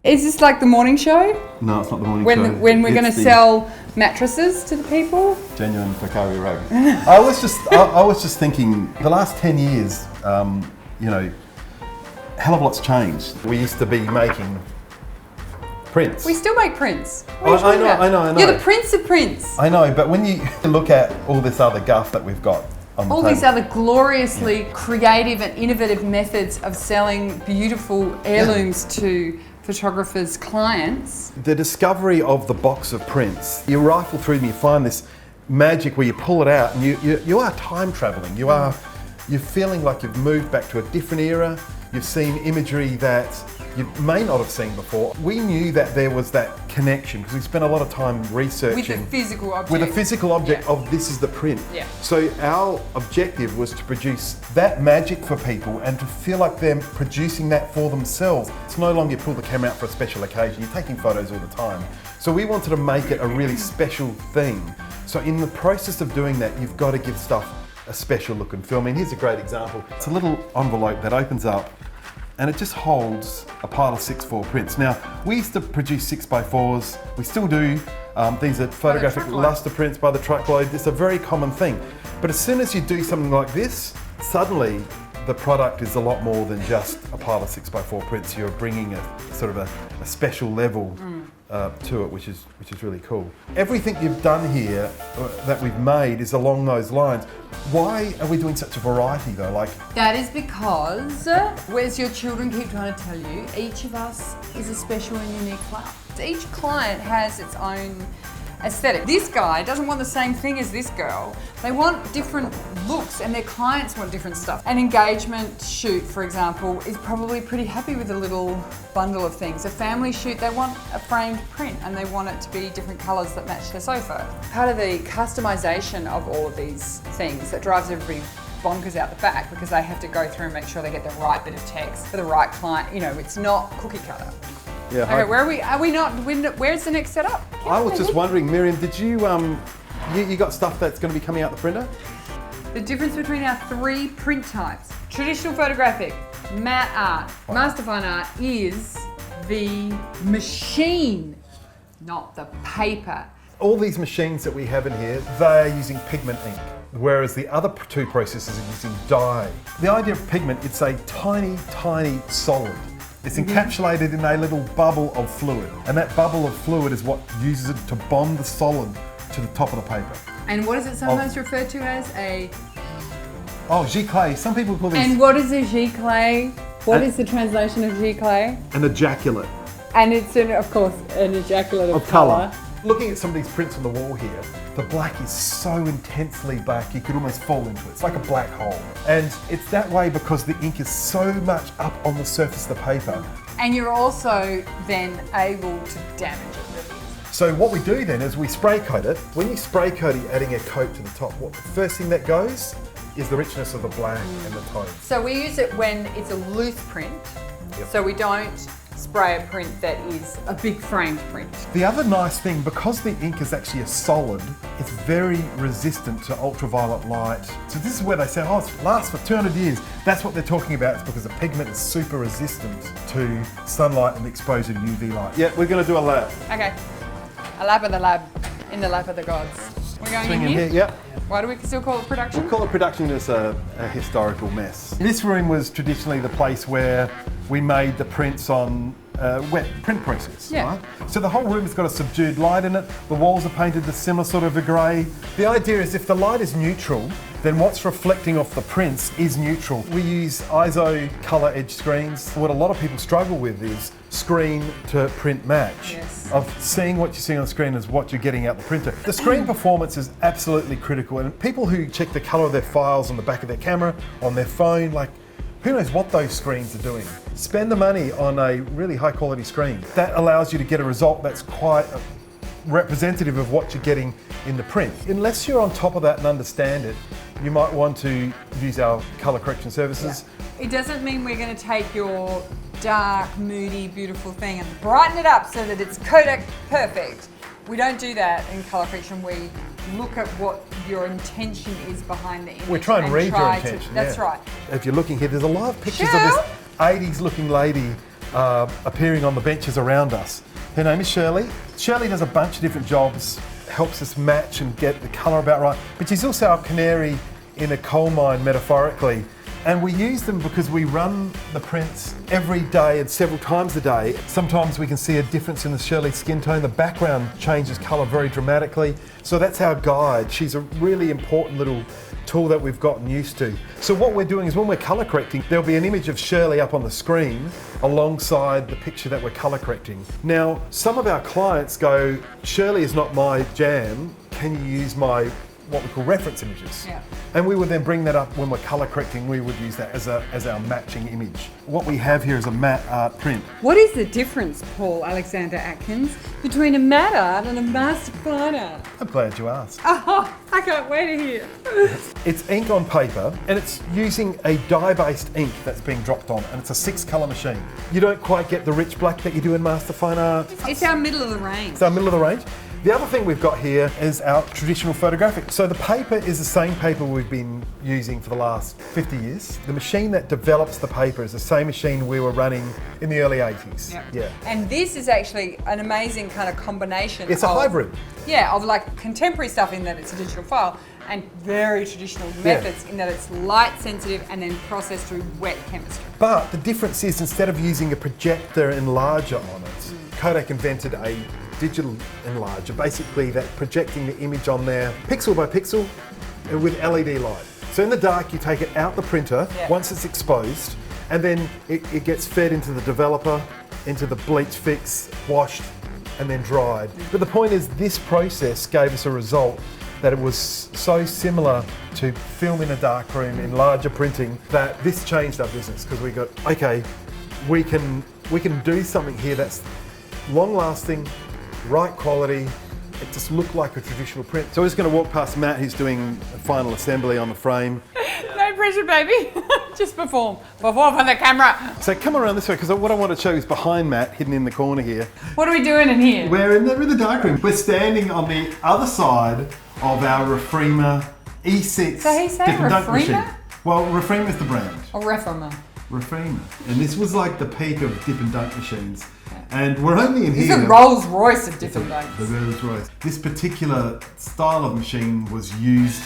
Is this like the morning show? No, it's not the morning when show. When we're going to sell mattresses to the people? Genuine Fakari Rug. I was just thinking, the last 10 years, you know, hell of a lot's changed. We used to be making prints. We still make prints. I know. You're the prince of prints. I know, but when you look at all this other guff that we've got on the all table, these other gloriously creative and innovative methods of selling beautiful heirlooms to photographers' clients. the discovery of the box of prints, you rifle through them, you find this magic where you pull it out and you are time traveling. You're feeling like you've moved back to a different era. You've seen imagery that you may not have seen before. We knew that there was that connection because we spent a lot of time researching With a physical object. with a physical object of this is the print. Yeah. So our objective was to produce that magic for people and to feel like they're producing that for themselves. It's no longer you pull the camera out for a special occasion, you're taking photos all the time. So we wanted to make it a really special thing. So in the process of doing that, you've got to give stuff a special look and feel. I mean, here's a great example. It's a little envelope that opens up and it just holds a pile of 6x4 prints. Now, we used to produce 6x4s, we still do. These are photographic luster prints by the truckload. It's a very common thing. But as soon as you do something like this, suddenly the product is a lot more than just a pile of 6x4 prints. You're bringing a sort of a special level to it, which is really cool. Everything you've done here that we've made is along those lines. Why are we doing such a variety though? Like, that is because, as your children keep trying to tell you, each of us is a special and unique flower. Each client has its own aesthetic. This guy doesn't want the same thing as this girl. They want different looks and their clients want different stuff. An engagement shoot, for example, is probably pretty happy with a little bundle of things. A family shoot, they want a framed print and they want it to be different colours that match their sofa. Part of the customization of all of these things that drives everybody bonkers out the back because they have to go through and make sure they get the right bit of text for the right client. You know, it's not cookie cutter. yeah. Okay, where are we? Are we not? Where's the next setup? I was just wondering, Miriam, did you got stuff that's going to be coming out the printer? The difference between our three print types, traditional photographic, matte art, master fine art, is the machine, not the paper. All these machines that we have in here, they are using pigment ink, whereas the other two processes are using dye. The idea of pigment, it's a tiny, tiny solid. It's encapsulated in a little bubble of fluid, and that bubble of fluid is what uses it to bond the solid to the top of the paper. And what is it sometimes referred to as a... Oh, giclée. Some people call these... And what is a giclée? What is the translation of giclée? An ejaculate. And it's, of course, an ejaculate of colour. Looking at some of these prints on the wall here, the black is so intensely black you could almost fall into it. It's like a black hole. And it's that way because the ink is so much up on the surface of the paper. And you're also then able to damage it really easily. So what we do then is we spray coat it. When you spray coat it, adding a coat to the top, the first thing that goes is the richness of the black and the tones. So we use it when it's a loose print. Yep. So we don't spray a print that is a big framed print. The other nice thing, because the ink is actually a solid, it's very resistant to ultraviolet light. So this is where they say, oh, it lasts for 200 years. That's what they're talking about. It's because the pigment is super resistant to sunlight and exposure to UV light. Yeah, we're going to do a lab. Okay, a lab of the lab, in the lap of the gods. We're going Swing in here? Yep. Why do we still call it production? We call it production as a historical mess. This room was traditionally the place where we made the prints on wet print presses. Yeah. Right? So the whole room has got a subdued light in it. The walls are painted a similar sort of a grey. The idea is if the light is neutral, then what's reflecting off the prints is neutral. We use ISO colour edge screens. What a lot of people struggle with is screen to print match. Yes. Of seeing what you see on the screen as what you're getting out the printer. The screen performance is absolutely critical, and people who check the colour of their files on the back of their camera, on their phone, like, who knows what those screens are doing. Spend the money on a really high quality screen. That allows you to get a result that's quite representative of what you're getting in the print. Unless you're on top of that and understand it, you might want to use our colour correction services. Yeah. It doesn't mean we're going to take your dark, moody, beautiful thing and brighten it up so that it's Kodak perfect. We don't do that in colour correction. We look at what your intention is behind the image. We're trying to read your intention. That's right. If you're looking here, there's a lot of pictures of this 80s looking lady appearing on the benches around us. Her name is Shirley. Shirley does a bunch of different jobs, helps us match and get the colour about right, but she's also our canary in a coal mine, metaphorically. And we use them because we run the prints every day and several times a day. Sometimes we can see a difference in the Shirley skin tone. The background changes colour very dramatically. So that's our guide. She's a really important little tool that we've gotten used to. So what we're doing is when we're colour correcting, there'll be an image of Shirley up on the screen alongside the picture that we're colour correcting. Now, some of our clients go, Shirley is not my jam, can you use my what we call reference images? Yeah. And we would then bring that up when we're colour correcting, we would use that as our matching image. What we have here is a matte art print. What is the difference, Paul Alexander Atkins, between a matte art and a master fine art? I'm glad you asked. Oh, I can't wait to hear. It's ink on paper, and it's using a dye-based ink that's being dropped on, and it's a 6-colour machine. You don't quite get the rich black that you do in master fine art. It's our middle of the range. It's our middle of the range. The other thing we've got here is our traditional photographic. So the paper is the same paper we've been using for the last 50 years. The machine that develops the paper is the same machine we were running in the early 80s. Yep. Yeah. And this is actually an amazing kind of combination. It's a hybrid. Yeah, of like contemporary stuff in that it's a digital file and very traditional methods in that it's light sensitive and then processed through wet chemistry. But the difference is instead of using a projector enlarger on it, Kodak invented a digital enlarger, basically that projecting the image on there pixel by pixel and with LED light. So in the dark you take it out the printer once it's exposed, and then it gets fed into the developer, into the bleach fix, washed and then dried. But the point is this process gave us a result that it was so similar to film in a dark room in larger printing that this changed our business, because we got, okay, we can do something here that's long lasting, right quality. It just looked like a traditional print. So we're just going to walk past Matt, who's doing a final assembly on the frame. No pressure, baby. Just perform for the camera. So come around this way, because what I want to show is behind Matt, hidden in the corner here. What are we doing in here? We're in the darkroom. We're standing on the other side of our Refrema E6 So he said dip and dunk Refrema? machine. Well, Refrema is the brand. Or Refrema. Refrema. And this was like the peak of dip and dunk machines. And we're only in It's here. a Rolls Royce of different dunks. The Rolls Royce. This particular style of machine was used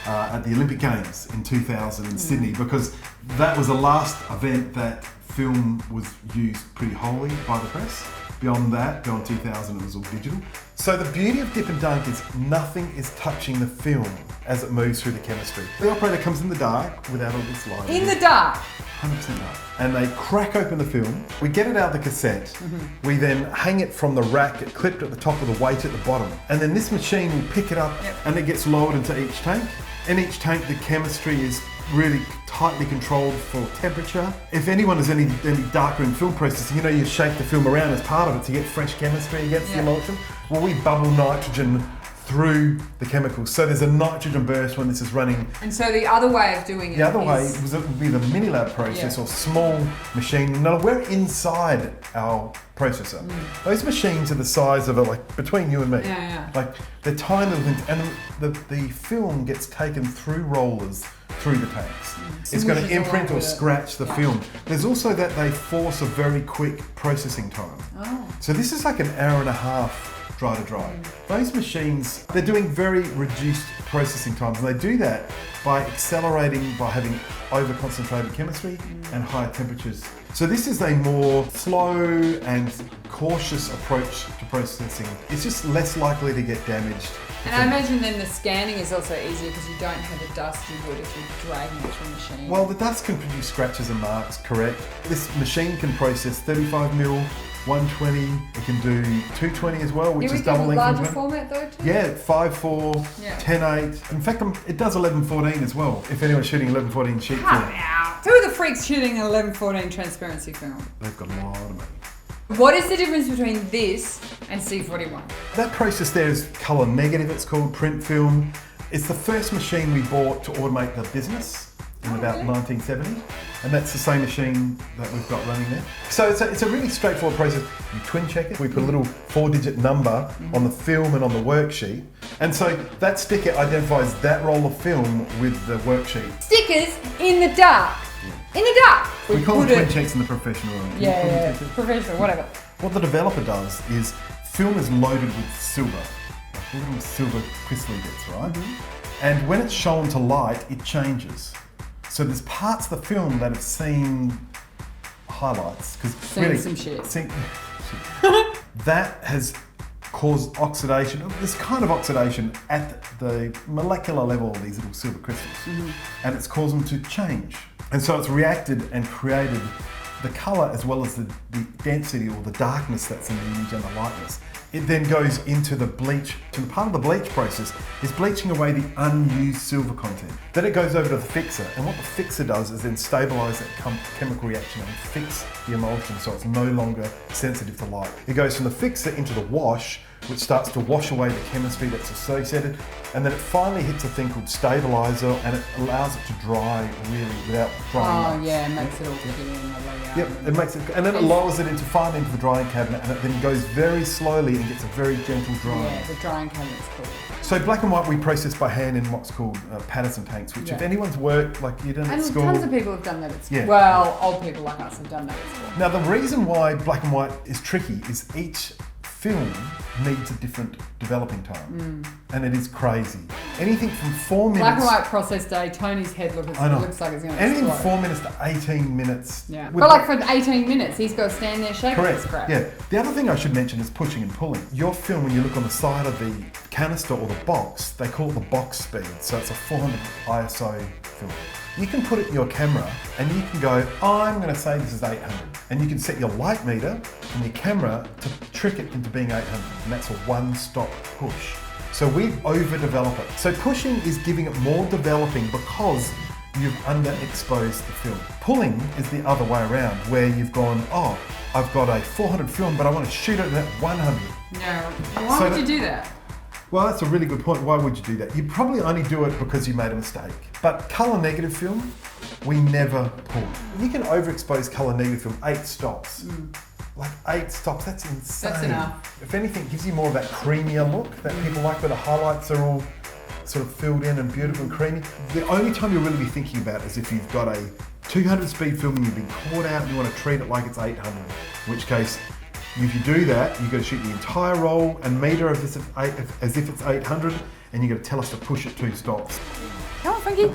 at the Olympic Games in 2000 in Sydney, because that was the last event that film was used pretty wholly by the press. Beyond that, beyond 2000, it was all digital. So the beauty of dip and dunk is nothing is touching the film as it moves through the chemistry. The operator comes in the dark without all this light. In the dark. 100% dark. And they crack open the film. We get it out the cassette. We then hang it from the rack, it clipped at the top with the weight at the bottom. And then this machine will pick it up and it gets lowered into each tank. In each tank, the chemistry is really tightly controlled for temperature. If anyone has any darkroom film processing, you know, you shake the film around as part of it to get fresh chemistry against the emulsion. Well, we bubble nitrogen through the chemicals. So there's a nitrogen burst when this is running. And so the other way of doing it The other way would be the mini lab process or small machine. No, we're inside our processor. Those machines are the size of like between you and me. Like they're tiny little things, and the film gets taken through rollers through the tanks. It's going to imprint or scratch the film. There's also that they force a very quick processing time. So this is like an hour and a half dry to dry. Those machines, they're doing very reduced processing times, and they do that by accelerating by having over-concentrated chemistry and higher temperatures. So this is a more slow and cautious approach to processing. It's just less likely to get damaged. And I imagine then the scanning is also easier because you don't have the dust you would if you're dragging it through a machine. Well, the dust can produce scratches and marks, correct. This machine can process 35mm, 120, it can do 220 as well, which is double length. Larger format though too? Yeah, 5.4, 10.8. In fact, it does 11.14 as well, if anyone's shooting 11.14 sheet film. Who are the freaks shooting an 11.14 transparency film? They've got a lot of money. What is the difference between this and C41? That process there is colour negative, it's called print film. It's the first machine we bought to automate the business in about 1970. And that's the same machine that we've got running there. So it's a really straightforward process. You twin check it. We put a little 4-digit number on the film and on the worksheet. And so that sticker identifies that roll of film with the worksheet. Stickers in the dark. in the dark. We call it put twin cheeks in the professional room. Yeah, professional, whatever. What the developer does is film is loaded with silver, like little silver crystally bits, right? And when it's shown to light, it changes. So there's parts of the film that have seen highlights because really some shit. That has caused oxidation. This kind of oxidation at the molecular level of these little silver crystals, and it's caused them to change. And so it's reacted and created the colour as well as the density or the darkness that's in the image and the lightness. It then goes into the bleach, and part of the bleach process is bleaching away the unused silver content. Then it goes over to the fixer, and what the fixer does is then stabilise that chemical reaction and fix the emulsion so it's no longer sensitive to light. It goes from the fixer into the wash, which starts to wash away the chemistry that's associated, and then it finally hits a thing called stabiliser, and it allows it to dry really without drying. Oh yeah, it makes it all good in the layout. Yep, it makes it, and then it lowers it finally into the drying cabinet, and it then goes very slowly and gets a very gentle drying. Yeah, the drying cabinet's cool. So black and white we process by hand in what's called Patterson tanks, which if anyone's worked, like you done at school. And tons of people have done that at school. Yeah. Well, old people like us have done that at school. Now the reason why black and white is tricky is each film needs a different developing time, and it is crazy. Anything from 4 minutes. Black and white process day. Tony's head looks like it's going to anything explode. 4 minutes to 18 minutes. Yeah, but like for 18 minutes, he's got to stand there shaking his crap. Yeah. The other thing I should mention is pushing and pulling. Your film, when you look on the side of the canister or the box, they call it the box speed. So it's a 400 ISO film. You can put it in your camera and you can go, I'm going to say this is 800. And you can set your light meter and your camera to trick it into being 800. And that's a one-stop push. So we overdevelop it. So pushing is giving it more developing because you've underexposed the film. Pulling is the other way around, where you've gone, oh, I've got a 400 film, but I want to shoot it at 100. No. Why would you do that? Well, that's a really good point. Why would you do that? You probably only do it because you made a mistake. But colour negative film, we never pull. You can overexpose colour negative film 8 stops. Like 8 stops, that's insane. That's enough. If anything, it gives you more of that creamier look that people like, where the highlights are all sort of filled in and beautiful and creamy. The only time you'll really be thinking about it is if you've got a 200 speed film and you've been caught out and you want to treat it like it's 800. In which case, if you do that, you've got to shoot the entire roll and meter as if it's 800, and you've got to tell us to push it 2 stops. Come on, Frankie.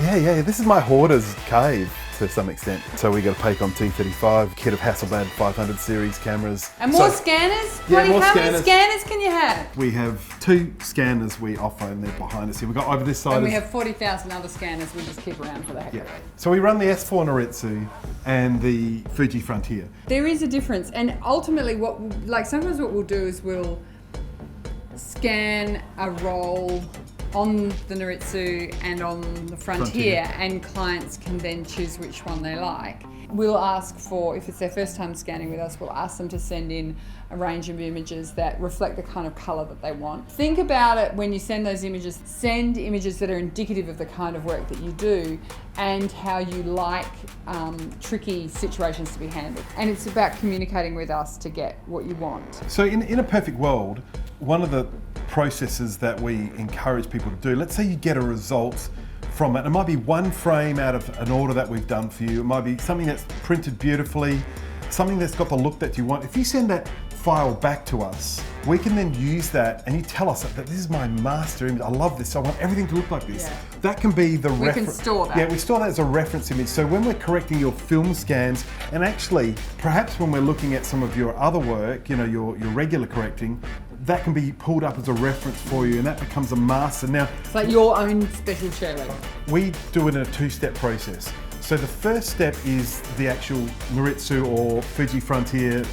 Yeah, this is my hoarder's cave to some extent. So we got a Paycom T35, kit of Hasselblad 500 series cameras. And more scanners? Yeah, more How scanners. many scanners can you have? We have 2 scanners we offer, and they're behind us here. We've got over this side. And we have 40,000 other scanners we just keep around for the heck of it. So we run the S4 Noritsu and the Fuji Frontier. There is a difference, and ultimately sometimes what we'll do is we'll scan a roll on the Noritsu and on the Frontier, and clients can then choose which one they like. We'll ask for, if it's their first time scanning with us, we'll ask them to send in a range of images that reflect the kind of colour that they want. Think about it when you send those images. Send images that are indicative of the kind of work that you do and how you like tricky situations to be handled. And it's about communicating with us to get what you want. So in a perfect world, one of the processes that we encourage people to do, let's say you get a result from it. It might be one frame out of an order that we've done for you. It might be something that's printed beautifully, something that's got the look that you want. If you send that file back to us, we can then use that, and you tell us that this is my master image. I love this, so I want everything to look like this. Yeah. That can be the reference. We can store that. Yeah, we store that as a reference image. So when we're correcting your film scans, and actually, perhaps when we're looking at some of your other work, you know, your regular correcting, that can be pulled up as a reference for you, and that becomes a master. Now, it's like your own special cherry. We do it in a 2-step process. So the first step is the actual Noritsu or Fuji Frontier,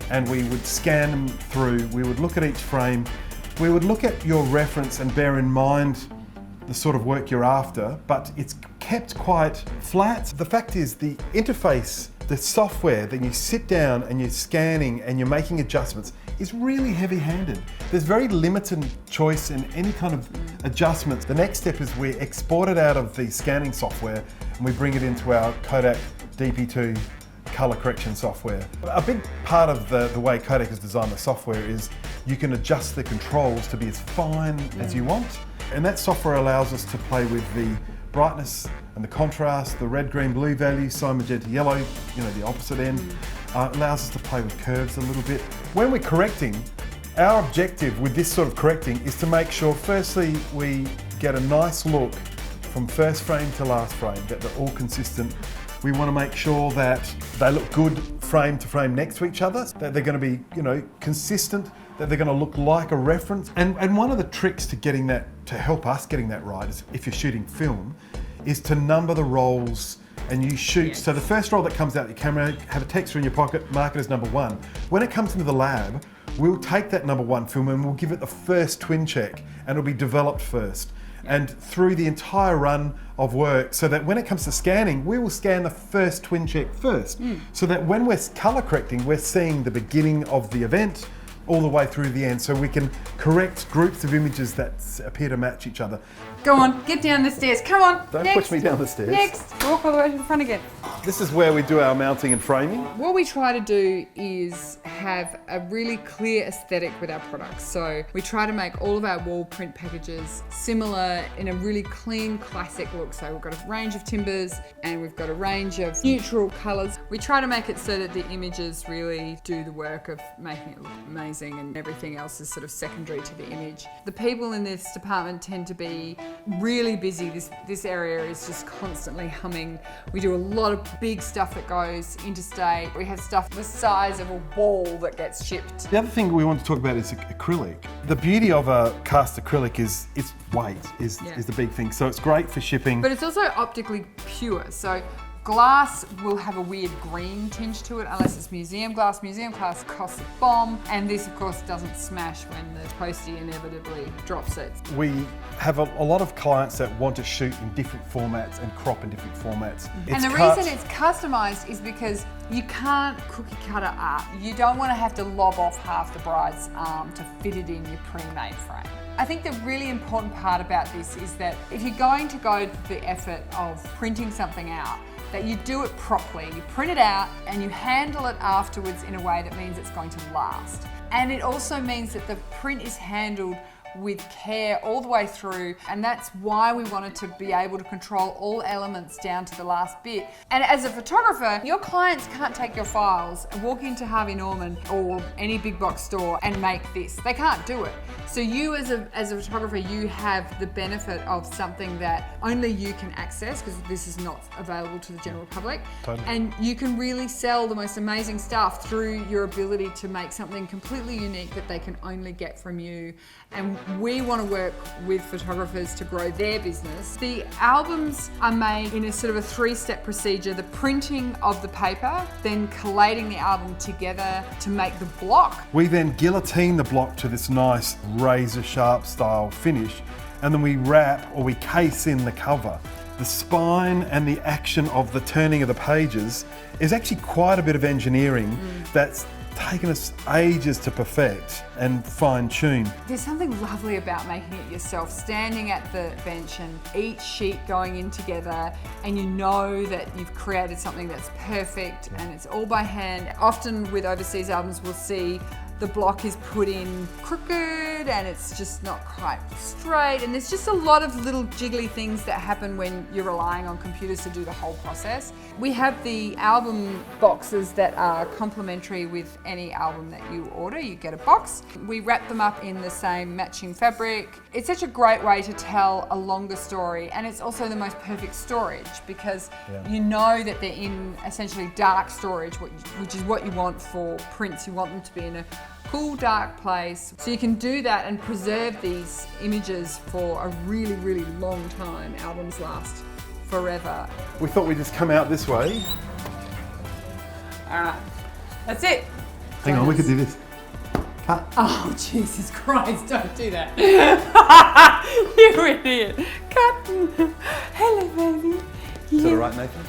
and we would scan them through. We would look at each frame. We would look at your reference and bear in mind the sort of work you're after, but it's kept quite flat. The fact is, the interface, the software that you sit down and you're scanning and you're making adjustments is really heavy-handed. There's very limited choice in any kind of adjustments. The next step is we export it out of the scanning software and we bring it into our Kodak DP2 color correction software. A big part of the way Kodak has designed the software is you can adjust the controls to be as fine as you want. And that software allows us to play with the brightness and the contrast, the red, green, blue values, cyan, magenta, yellow, you know, the opposite end, allows us to play with curves a little bit. When we're correcting, our objective with this sort of correcting is to make sure, firstly, we get a nice look from first frame to last frame, that they're all consistent. We want to make sure that they look good frame to frame next to each other, that they're going to be, you know, consistent, that they're going to look like a reference. And one of the tricks to getting that, to help us getting that right, is if you're shooting film, is to number the rolls and you shoot. So the first roll that comes out your camera, have a texture in your pocket, mark it as number 1. When it comes into the lab, we'll take that number 1 film and we'll give it the first twin check and it'll be developed first. And through the entire run of work, so that when it comes to scanning, we will scan the first twin check first. So that when we're color correcting, we're seeing the beginning of the event all the way through the end, so we can correct groups of images that appear to match each other. Go on, get down the stairs. Come on. Don't next. push me down the stairs. Next. Walk all the way to the front again. This is where we do our mounting and framing. What we try to do is have a really clear aesthetic with our products. So we try to make all of our wall print packages similar in a really clean, classic look. So we've got a range of timbers and we've got a range of neutral colors. We try to make it so that the images really do the work of making it look amazing, and everything else is sort of secondary to the image. The people in this department tend to be really busy. This area is just constantly humming. We do a lot of big stuff that goes interstate. We have stuff the size of a wall that gets shipped. The other thing we want to talk about is acrylic. The beauty of a cast acrylic is its weight is the big thing. So it's great for shipping. But it's also optically pure. So glass will have a weird green tinge to it unless it's museum glass. Museum glass costs a bomb, and this of course doesn't smash when the postie inevitably drops it. We have a lot of clients that want to shoot in different formats and crop in different formats. And the reason it's customized is because you can't cookie cutter art. You don't want to have to lob off half the bride's arm to fit it in your pre-made frame. I think the really important part about this is that if you're going to go to the effort of printing something out, that you do it properly. You print it out and you handle it afterwards in a way that means it's going to last. And it also means that the print is handled with care all the way through, and that's why we wanted to be able to control all elements down to the last bit. And as a photographer, your clients can't take your files and walk into Harvey Norman or any big box store and make this. They can't do it. So you as a photographer, you have the benefit of something that only you can access, because this is not available to the general public. Totally. And you can really sell the most amazing stuff through your ability to make something completely unique that they can only get from you. And we want to work with photographers to grow their business. The albums are made in a sort of a 3-step procedure: the printing of the paper, then collating the album together to make the block. We then guillotine the block to this nice razor sharp style finish, and then we wrap or we case in the cover. The spine and the action of the turning of the pages is actually quite a bit of engineering that's taken us ages to perfect and fine-tune. There's something lovely about making it yourself, standing at the bench and each sheet going in together, and you know that you've created something that's perfect and it's all by hand. Often with overseas albums, we'll see the block is put in crooked and it's just not quite straight, and there's just a lot of little jiggly things that happen when you're relying on computers to do the whole process. We have the album boxes that are complementary with any album that you order. You get a box. We wrap them up in the same matching fabric. It's such a great way to tell a longer story, and it's also the most perfect storage because you know that they're in essentially dark storage, which is what you want for prints. You want them to be in a cool, dark place. So you can do that and preserve these images for a really, really long time. Albums last forever. We thought we'd just come out this way. All right, that's it. Hang on, we could do this. Cut. Oh, Jesus Christ, don't do that. You idiot. Cut. Hello, baby. Is that all right, Nathan?